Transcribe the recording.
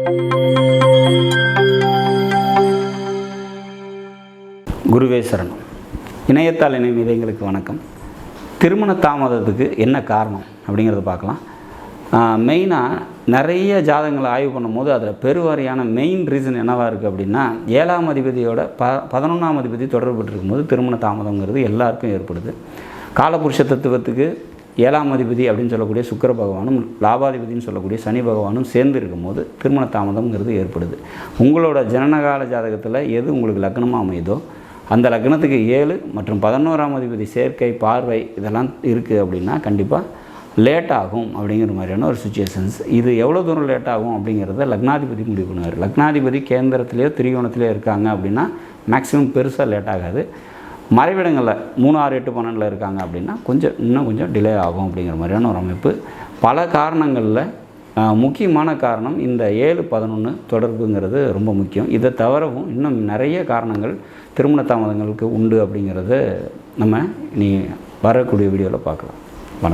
குருவே சரணம். இணையத்தால் இணைய மீதைங்களுக்கு வணக்கம். திருமண தாமதத்துக்கு என்ன காரணம் அப்படிங்கிறத பார்க்கலாம். மெயினாக நிறைய ஜாதகங்களை ஆய்வு பண்ணும்போது அதில் பெருவாரியான மெயின் ரீசன் என்னவாக இருக்குது அப்படின்னா, 7ஆம் அதிபதியோட 11ஆம் அதிபதி தொடர்பு இருக்கும்போது திருமண தாமதங்கிறது எல்லாருக்கும் ஏற்படுது. காலபுருஷ தத்துவத்துக்கு 7ஆம் அதிபதி அப்படின்னு சொல்லக்கூடிய சுக்கிர பகவானும் லாபாதிபதினு சொல்லக்கூடிய சனி பகவானும் சேர்ந்து இருக்கும்போது திருமண தாமதங்கிறது ஏற்படுது. உங்களோட ஜனனகால ஜாதகத்தில் எது உங்களுக்கு லக்னமாக அமையுதோ அந்த லக்னத்துக்கு 7 மற்றும் 11ஆம் அதிபதி சேர்க்கை பார்வை இதெல்லாம் இருக்குது அப்படின்னா கண்டிப்பாக லேட் ஆகும் அப்படிங்கிற மாதிரியான ஒரு சுச்சுவேஷன்ஸ். இது எவ்வளோ தூரம் லேட் ஆகும் அப்படிங்கிறத லக்னாதிபதி முடிவு பண்ணுவார். லக்னாதிபதி கேந்திரத்திலேயோ திரிகோணத்திலேயோ இருக்காங்க அப்படின்னா மேக்ஸிமம் பெருசாக லேட் ஆகாது. மறைவிடங்களில் 3, 6, 8, 12 இருக்காங்க அப்படின்னா இன்னும் கொஞ்சம் டிலே ஆகும் அப்படிங்கிற மாதிரியான ஒரு அமைப்பு. பல காரணங்களில் முக்கியமான காரணம் இந்த 7, 11 தொடர்புங்கிறது ரொம்ப முக்கியம். இதை தவிரவும் இன்னும் நிறைய காரணங்கள் திருமண தாமதங்களுக்கு உண்டு அப்படிங்கிறத நம்ம இனி வரக்கூடிய வீடியோவில் பார்க்கலாம்.